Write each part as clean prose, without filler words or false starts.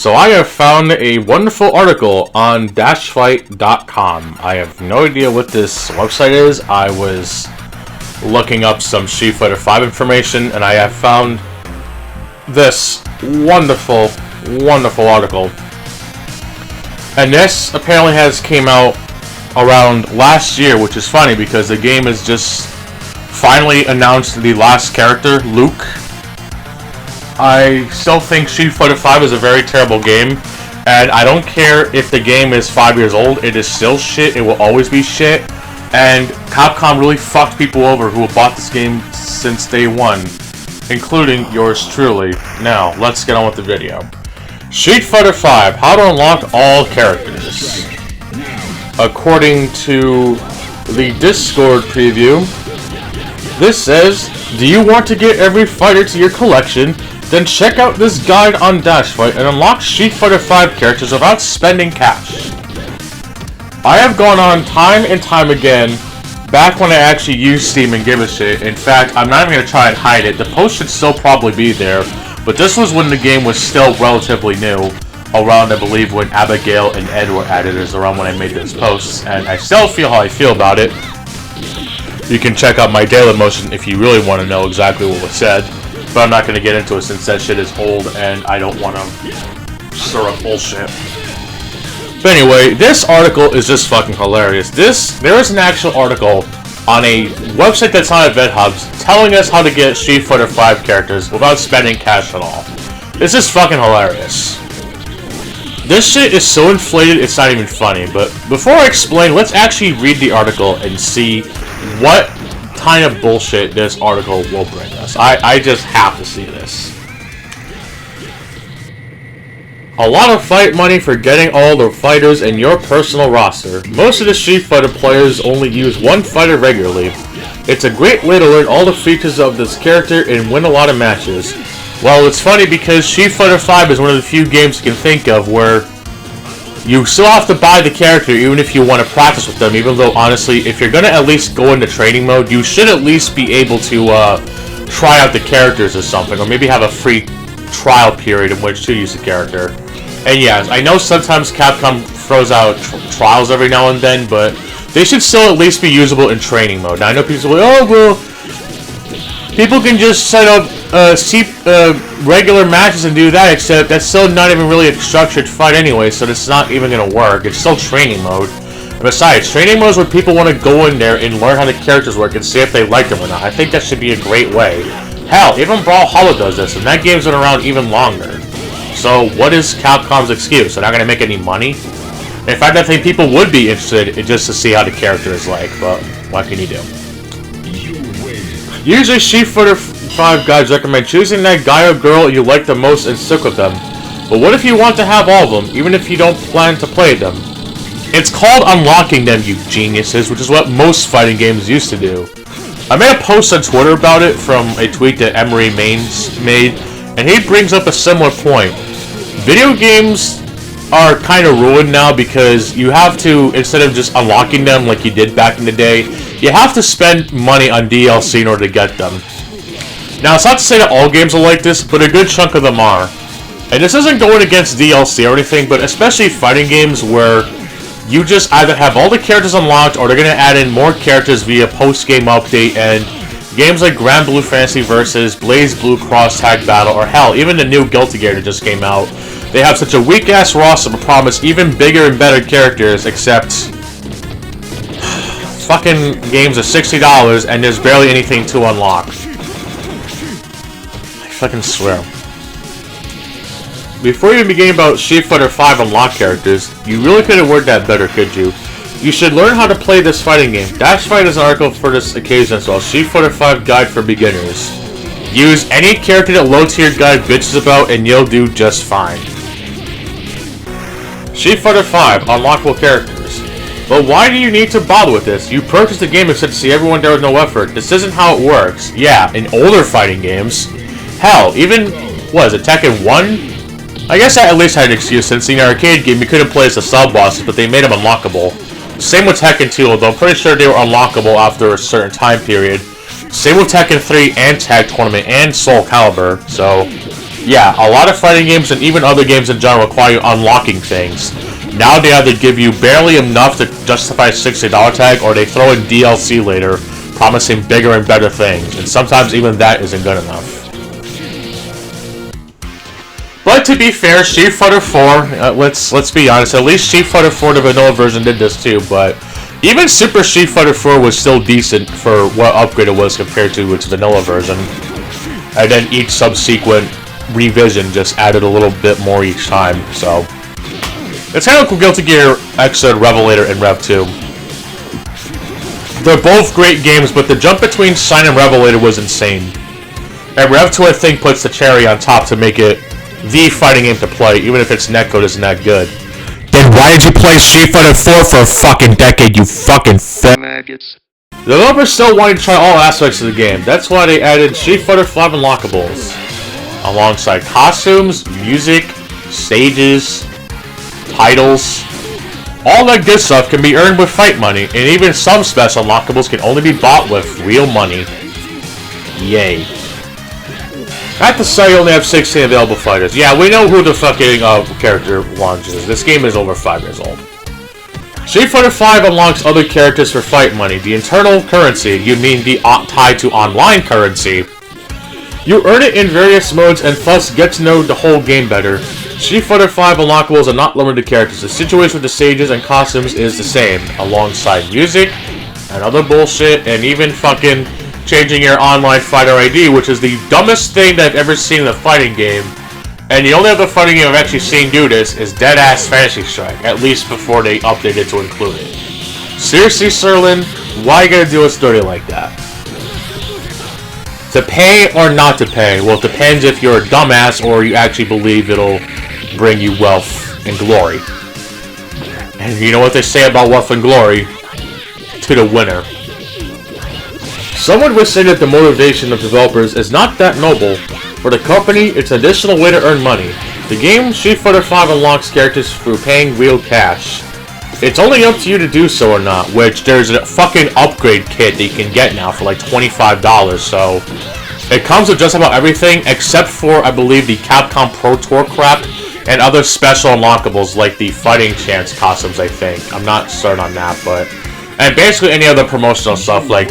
So I have found a wonderful article on Dashfight.com. I have no idea what this website is. I was looking up some Street Fighter V information, and I have found this wonderful, wonderful article. And this apparently has came out around last year, which is funny because the game has just finally announced the last character, Luke. I still think Street Fighter V is a very terrible game, and I don't care if the game is 5 years old, it is still shit, it will always be shit, and Capcom really fucked people over who have bought this game since day one, including yours truly. Now, let's get on with the video. Street Fighter V, how to unlock all characters. According to the Discord preview, this says, do you want to get every fighter to your collection? Then check out this guide on Dashfight and unlock Street Fighter V characters without spending cash. I have gone on time and time again, back when I actually used Steam and give a shit. In fact, I'm not even going to try and hide it. The post should still probably be there, but this was when the game was still relatively new. Around, I believe, when Abigail and Ed were added is around when I made this post, and I still feel how I feel about it. You can check out my Daily Motion if you really want to know exactly what was said. But I'm not going to get into it since that shit is old and I don't want to stir up bullshit. But anyway, this article is just fucking hilarious. There is an actual article on a website that's not at VidHubs telling us how to get Street Fighter V characters without spending cash at all. This is fucking hilarious. This shit is so inflated it's not even funny. But before I explain, let's actually read the article and see what kind of bullshit this article will bring us. I just have to see this. A lot of fight money for getting all the fighters in your personal roster. Most of the Street Fighter players only use one fighter regularly. It's a great way to learn all the features of this character and win a lot of matches. Well, it's funny because Street Fighter V is one of the few games you can think of where you still have to buy the character even if you want to practice with them, even though, honestly, if you're going to at least go into training mode, you should at least be able to try out the characters or something, or maybe have a free trial period in which to use the character. And yes, I know sometimes Capcom throws out trials every now and then, but they should still at least be usable in training mode. Now, I know people say, oh, well, people can just set up regular matches and do that, except that's still not even really a structured fight anyway, so it's not even going to work. It's still training mode. And besides, training mode is where people want to go in there and learn how the characters work and see if they like them or not. I think that should be a great way. Hell, even Brawlhalla does this, and that game's been around even longer. So what is Capcom's excuse? They're not going to make any money? In fact, I think people would be interested in just to see how the character is like, but what can you do? Usually, Street Fighter V guides recommend choosing that guy or girl you like the most and stick with them. But what if you want to have all of them, even if you don't plan to play them? It's called unlocking them, you geniuses, which is what most fighting games used to do. I made a post on Twitter about it from a tweet that Emery Maines made, and he brings up a similar point. Video games are kind of ruined now because you have to, instead of just unlocking them like you did back in the day, you have to spend money on DLC in order to get them. Now, it's not to say that all games are like this, but a good chunk of them are. And this isn't going against DLC or anything, but especially fighting games where you just either have all the characters unlocked or they're going to add in more characters via post-game update, and games like Grand Blue Fantasy Versus, Blaze Blue Cross Tag Battle, or hell, even the new Guilty Gear that just came out, they have such a weak-ass roster but promise even bigger and better characters, except fucking games are $60 and there's barely anything to unlock. I fucking swear. Before you begin about Street Fighter V unlock characters, you really could have worded that better, could you? You should learn how to play this fighting game. Dashfight is an article for this occasion as well. Street Fighter V Guide for Beginners. Use any character that low-tier guide bitches about and you'll do just fine. Street Fighter V unlockable characters. But why do you need to bother with this? You purchased the game except to see everyone there with no effort. This isn't how it works. Yeah, in older fighting games. Hell, even, what is it, Tekken 1? I guess I at least had an excuse since in the arcade game you couldn't play as the sub-bosses, but they made them unlockable. Same with Tekken 2, although I'm pretty sure they were unlockable after a certain time period. Same with Tekken 3 and Tag Tournament and Soul Calibur, so Yeah, a lot of fighting games and even other games in general require you unlocking things. Now they either give you barely enough to justify a $60 tag, or they throw in DLC later, promising bigger and better things, and sometimes even that isn't good enough. But to be fair, Street Fighter 4, let's be honest, at least Street Fighter 4, the vanilla version, did this too, but even Super Street Fighter 4 was still decent for what upgrade it was compared to its vanilla version. And then each subsequent revision just added a little bit more each time, so... It's kind of like Guilty Gear Xrd Revelator and Rev 2. They're both great games, but the jump between Shine and Revelator was insane. And Rev 2, I think, puts the cherry on top to make it the fighting game to play, even if its netcode isn't that good. Then why did you play Street Fighter 4 for a fucking decade, you fucking maggots? The developers still wanted to try all aspects of the game. That's why they added Street Fighter V unlockables, alongside costumes, music, stages, titles. All that good stuff can be earned with fight money, and even some special unlockables can only be bought with real money. Yay. I have to say, you only have 16 available fighters. Yeah, we know who the fucking character launches. This game is over 5 years old. Street Fighter V unlocks other characters for fight money. The internal currency, you mean the tied to online currency. You earn it in various modes and thus get to know the whole game better. Street Fighter V unlockables are not limited to characters. The situation with the stages and costumes is the same, alongside music and other bullshit, and even fucking changing your online fighter ID, which is the dumbest thing that I've ever seen in a fighting game. And the only other fighting game I've actually seen do this is Deadass Fantasy Strike, at least before they updated to include it. Seriously, Serlin, why you gotta do us dirty like that? To pay or not to pay? Well, it depends if you're a dumbass or you actually believe it'll bring you wealth and glory. And you know what they say about wealth and glory? To the winner. Someone would say that the motivation of developers is not that noble. For the company, it's an additional way to earn money. The game Street Fighter V unlocks characters through paying real cash. It's only up to you to do so or not, which there's a fucking upgrade kit that you can get now for like $25, so... It comes with just about everything, except for, I believe, the Capcom Pro Tour crap, and other special unlockables like the Fighting Chance costumes, I think. I'm not certain on that, but... And basically any other promotional stuff, like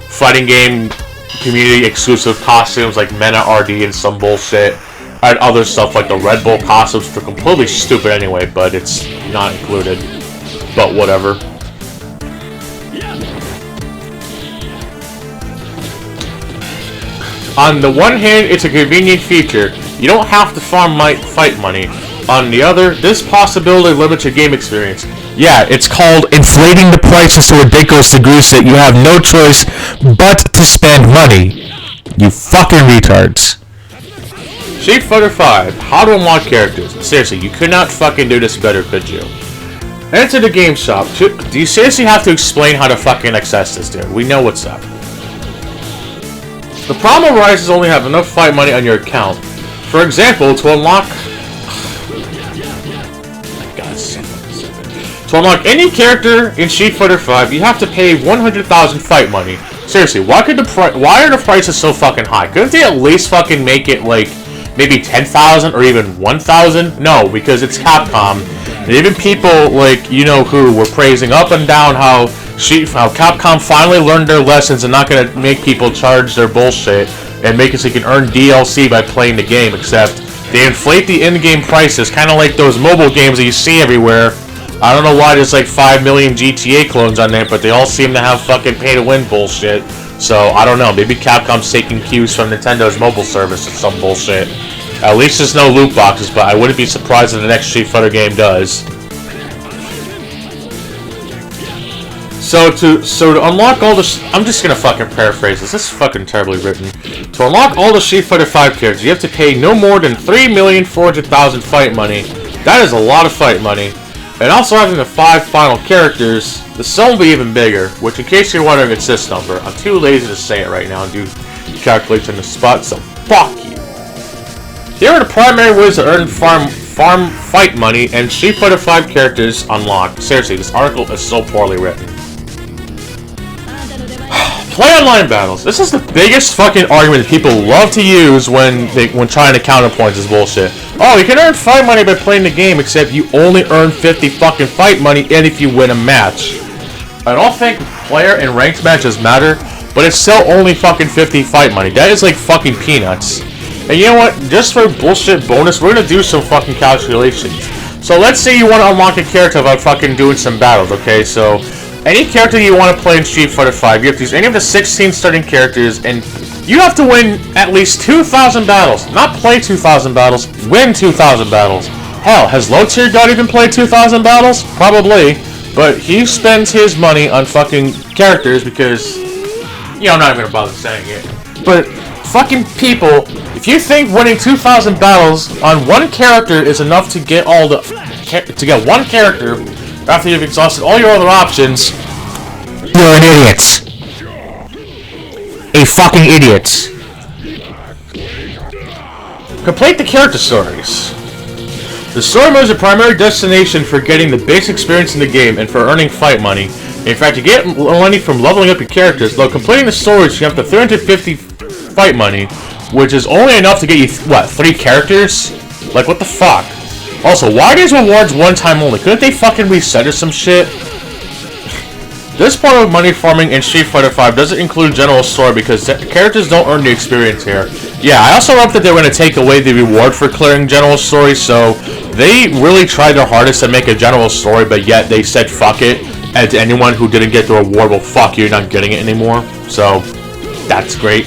fighting game community exclusive costumes like Mena RD and some bullshit, and other stuff like the Red Bull costumes, which are completely stupid anyway, but it's not included. But whatever. On the one hand, it's a convenient feature. You don't have to farm fight money. On the other, this possibility limits your game experience. Yeah, it's called inflating the prices to ridiculous degrees that you have no choice but to spend money. You fucking retards. Street Fighter V. How to unlock characters. Seriously, you could not fucking do this better, could you? Enter the game shop. Do you seriously have to explain how to fucking access this, dude? We know what's up. The problem arises only have enough fight money on your account. For example, to unlock... To unlock any character in Street Fighter V, you have to pay 100,000 fight money. Seriously, why are the prices so fucking high? Couldn't they at least fucking make it like maybe 10,000 or even 1,000? No, because it's Capcom. And even people like you know who were praising up and down how Capcom finally learned their lessons and not gonna make people charge their bullshit and make it so you can earn DLC by playing the game. Except they inflate the in-game prices, kind of like those mobile games that you see everywhere. I don't know why there's like 5 million GTA clones on there, but they all seem to have fucking pay-to-win bullshit. So, I don't know, maybe Capcom's taking cues from Nintendo's mobile service or some bullshit. At least there's no loot boxes, but I wouldn't be surprised if the next Street Fighter game does. So to unlock all the... I'm just gonna fucking paraphrase this. This is fucking terribly written. To unlock all the Street Fighter V characters, you have to pay no more than 3,400,000 fight money. That is a lot of fight money. And also having the 5 final characters, the sum will be even bigger, which in case you're wondering it's this number. I'm too lazy to say it right now and do calculations on the spot, so fuck you. Here are the primary ways to earn farm fight money and Street Fighter V characters unlocked. Seriously, this article is so poorly written. Play online battles. This is the biggest fucking argument that people love to use when trying to counterpoint this bullshit. Oh, you can earn fight money by playing the game, except you only earn 50 fucking fight money and if you win a match. I don't think player and ranked matches matter, but it's still only fucking 50 fight money. That is like fucking peanuts. And you know what? Just for bullshit bonus, we're gonna do some fucking calculations. So let's say you want to unlock a character by fucking doing some battles, okay? So any character you want to play in Street Fighter V, you have to use any of the 16 starting characters, and you have to win at least 2,000 battles. Not play 2,000 battles, win 2,000 battles. Hell, has Low Tier God even played 2,000 battles? Probably. But he spends his money on fucking characters because, you know, I'm not even gonna bother saying it. But fucking people, if you think winning 2,000 battles on one character is enough to get one character after you've exhausted all your other options, you're an idiot. A fucking idiot. Complete the character stories. The story mode is a primary destination for getting the base experience in the game and for earning fight money. In fact, you get money from leveling up your characters, though completing the stories you have to 350 fight money, which is only enough to get you, what, 3 characters? Like, what the fuck? Also, why are these rewards one time only? Couldn't they fucking reset or some shit? This part of money farming in Street Fighter V doesn't include general story because characters don't earn the experience here. Yeah, I also wrote that they were going to take away the reward for clearing general story, so they really tried their hardest to make a general story, but yet they said fuck it, and to anyone who didn't get the reward, well fuck you, you're not getting it anymore. So, that's great.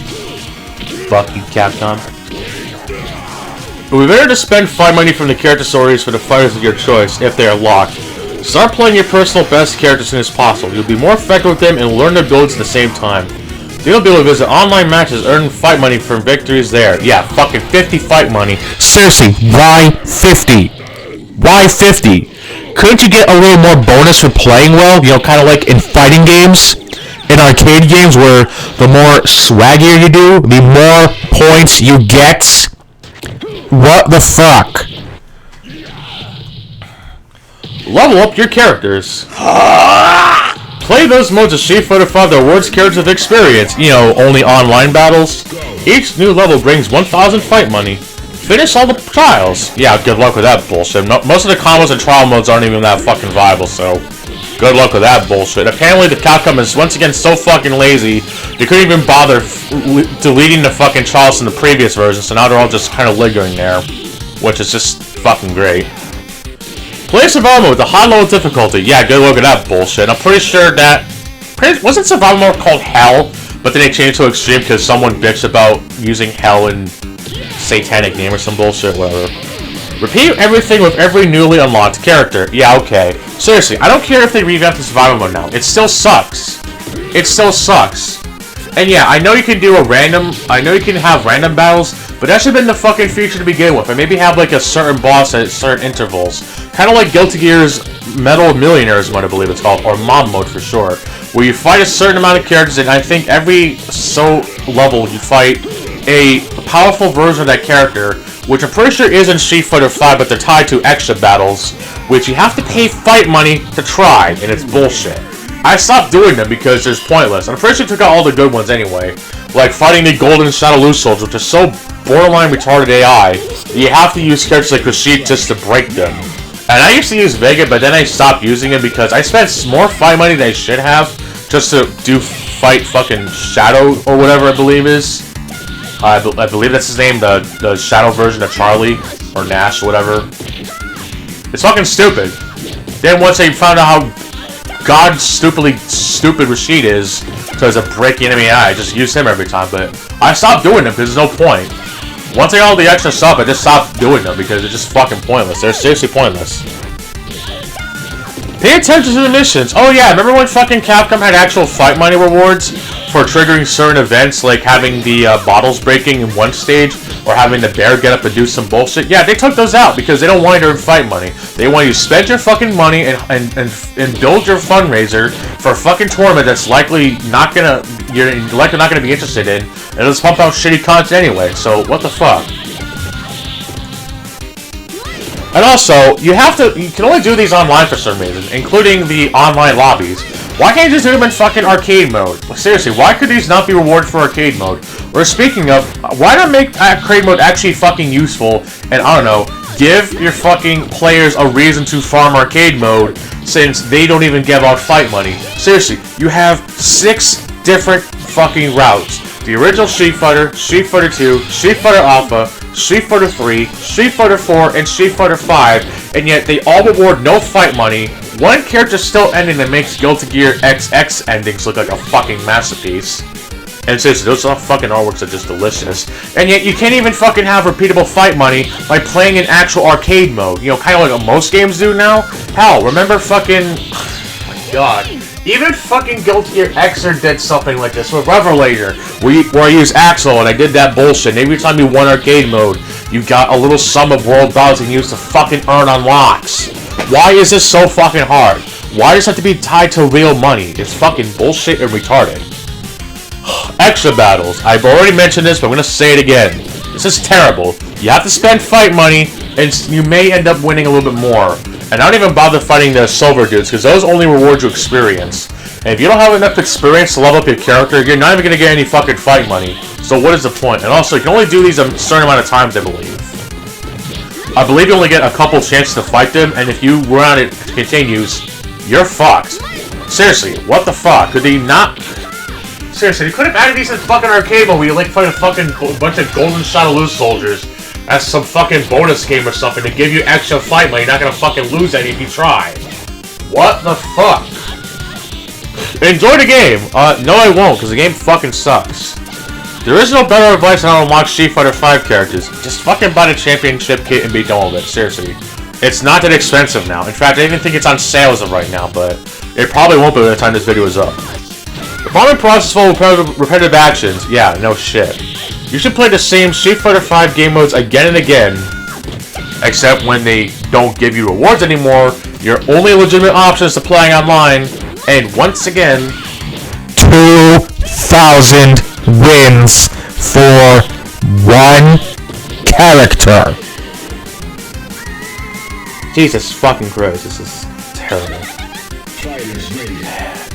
Fuck you, Capcom. It would be better to spend fight money from the character stories for the fighters of your choice, if they are locked. Start playing your personal best character as soon as possible. You'll be more effective with them and learn their builds at the same time. You'll be able to visit online matches, earn fight money from victories there. Yeah, fucking 50 fight money. Seriously, why 50? Why 50? Couldn't you get a little more bonus for playing well? You know, kind of like in fighting games? In arcade games where the more swaggier you do, the more points you get? What the fuck? Level up your characters. Play those modes of Street Fighter V that rewards characters with experience. You know, only online battles. Each new level brings 1,000 fight money. Finish all the trials. Yeah, good luck with that bullshit. Most of the combos and trial modes aren't even that fucking viable, so good luck with that bullshit. Apparently the Capcom is once again so fucking lazy, they couldn't even bother deleting the fucking trials from the previous version, so now they're all just kind of lingering there, which is just fucking great. Play survival mode with a high level difficulty. Yeah, good look at that bullshit. I'm pretty sure that wasn't survival mode called Hell, but then they changed to extreme because someone bitched about using Hell in satanic name or some bullshit, whatever. Repeat everything with every newly unlocked character. Yeah, okay. Seriously, I don't care if they revamp the survival mode now. It still sucks. It still sucks. And yeah, I know you can do I know you can have random battles, but that should have been the fucking feature to begin with, and maybe have like a certain boss at certain intervals. Kind of like Guilty Gear's Metal Millionaires mode, I believe it's called, or Mom mode for short, where you fight a certain amount of characters, and I think every level you fight a powerful version of that character, which I'm pretty sure is in Street Fighter V, but they're tied to extra battles, which you have to pay fight money to try, and it's bullshit. I stopped doing them because it's pointless. I'm pretty sure I took out all the good ones anyway. Like fighting the Golden Shadaloo Souls, which are so borderline retarded AI, that you have to use characters like Rashid just to break them. And I used to use Vega, but then I stopped using it because I spent more fight money than I should have just to fight fucking Shadow, or whatever I believe is. I believe that's his name, the Shadow version of Charlie, or Nash, or whatever. It's fucking stupid. Then once I found out how stupid Rashid is because of breaking enemy AI, I just use him every time, but I stopped doing them because there's no point. Once I got all the extra stuff, I just stopped doing them because they're just fucking pointless. They're seriously pointless. Pay attention to the missions. Oh yeah, remember when fucking Capcom had actual fight money rewards for triggering certain events, like having the bottles breaking in one stage, or having the bear get up and do some bullshit? Yeah, they took those out because they don't want you to earn fight money. They want you to spend your fucking money and build your fundraiser for a fucking tournament that's you're likely not gonna be interested in, and let's pump out shitty content anyway. So what the fuck? And also, you can only do these online for some reason, including the online lobbies. Why can't you just do them in fucking arcade mode? Seriously, why could these not be rewarded for arcade mode? Or speaking of, why not make arcade mode actually fucking useful, and I don't know, give your fucking players a reason to farm arcade mode, since they don't even give out fight money. Seriously, you have 6 different fucking routes. The original Street Fighter, Street Fighter 2, Street Fighter Alpha, Street Fighter 3, Street Fighter 4, and Street Fighter 5, and yet they all reward no fight money. One character's still ending that makes Guilty Gear XX endings look like a fucking masterpiece. And seriously, those fucking artworks are just delicious. And yet you can't even fucking have repeatable fight money by playing in actual arcade mode. You know, kind of like what most games do now. Hell, remember fucking... Oh my god. Even fucking Guilty Gear Xer did something like this with Revelator, where I used Axel and I did that bullshit. And every time you won arcade mode, you got a little sum of world dollars and used to fucking earn unlocks. Why is this so fucking hard? Why does it have to be tied to real money? It's fucking bullshit and retarded. Extra battles. I've already mentioned this, but I'm gonna say it again. This is terrible. You have to spend fight money, and you may end up winning a little bit more. And I don't even bother fighting the silver dudes, because those only reward you experience. And if you don't have enough experience to level up your character, you're not even gonna get any fucking fight money. So what is the point? And also, you can only do these a certain amount of times, I believe. I believe you only get a couple chances to fight them, and if you run out it continues, you're fucked. Seriously, what the fuck? Could they not... Seriously, you could have added these in fucking arcade mode where you like fight a fucking bunch of Golden Shadaloo soldiers as some fucking bonus game or something to give you extra fight money. You're not gonna fucking lose any if you try. What the fuck? Enjoy the game! No I won't, because the game fucking sucks. There is no better advice on how to unlock Street Fighter V characters. Just fucking buy the championship kit and be done with it, seriously. It's not that expensive now. In fact, I even think it's on sale as of right now, but it probably won't be by the time this video is up. The farming process full of repetitive actions. Yeah, no shit. You should play the same Street Fighter V game modes again and again, except when they don't give you rewards anymore, your only legitimate option is to playing online, and once again, 2,000 wins for one character. Jesus fucking Christ, this is terrible.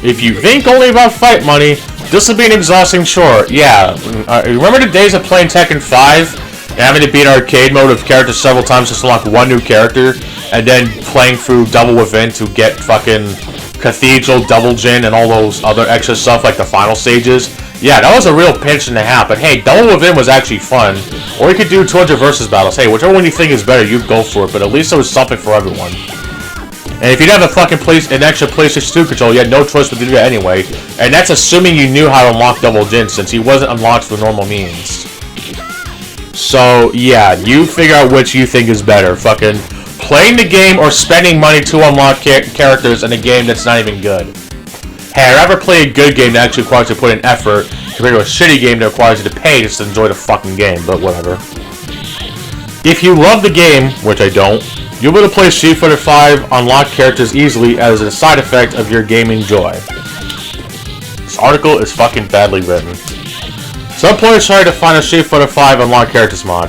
If you think only about fight money, this will be an exhausting chore. Yeah, remember the days of playing Tekken 5 and having to beat arcade mode of characters several times just to unlock one new character, and then playing through Double Within to get fucking Cathedral, Double Jin, and all those other extra stuff like the final stages? Yeah, that was a real pinch in the hat, but hey, Double Within was actually fun. Or you could do 200 versus battles. Hey, whichever one you think is better, you go for it, but at least there was something for everyone. And if you didn't have a fucking an extra PlayStation 2 controller, you had no choice but to do that anyway. And that's assuming you knew how to unlock Double Jin, since he wasn't unlocked through normal means. So, yeah, you figure out which you think is better. Fucking playing the game or spending money to unlock characters in a game that's not even good. Hey, I'd rather play a good game that actually requires you to put in effort compared to a shitty game that requires you to pay just to enjoy the fucking game, but whatever. If you love the game, which I don't, you'll be able to play Street Fighter V, unlock characters easily as a side effect of your gaming joy. This article is fucking badly written. Some players try to find a Street Fighter V unlock characters mod.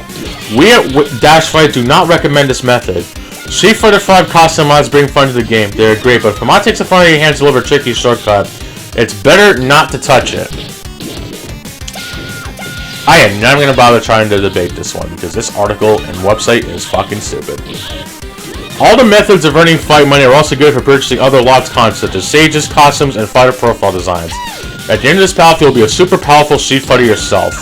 We at Dashfight do not recommend this method. Street Fighter V costume mods bring fun to the game. They're great, but if a mod takes a fun out of your hands to deliver a tricky shortcut, it's better not to touch it. I am not going to bother trying to debate this one, because this article and website is fucking stupid. All the methods of earning fight money are also good for purchasing other lots content, such as sages, costumes, and fighter profile designs. At the end of this path, you'll be a super powerful Street Fighter yourself.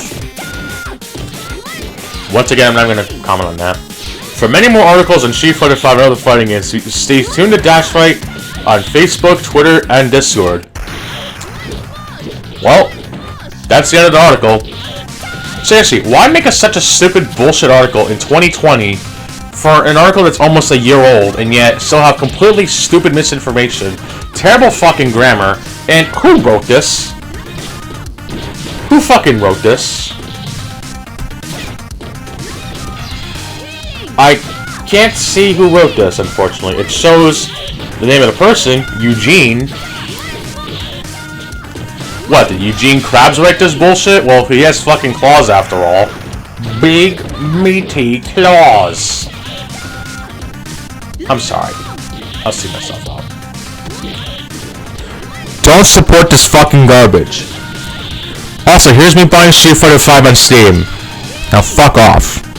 Once again, I'm not going to comment on that. For many more articles on Street Fighter V and other fighting games, stay tuned to Dashfight on Facebook, Twitter, and Discord. Well, that's the end of the article. Seriously, why make such a stupid bullshit article in 2020 for an article that's almost a year old and yet still have completely stupid misinformation, terrible fucking grammar, and who wrote this? Who fucking wrote this? I can't see who wrote this, unfortunately. It shows the name of the person, Eugene. What, did Eugene Krabs write this bullshit? Well, he has fucking claws after all. Big, meaty claws. I'm sorry. I'll see myself out. Don't support this fucking garbage. Also, here's me buying Street Fighter V on Steam. Now fuck off.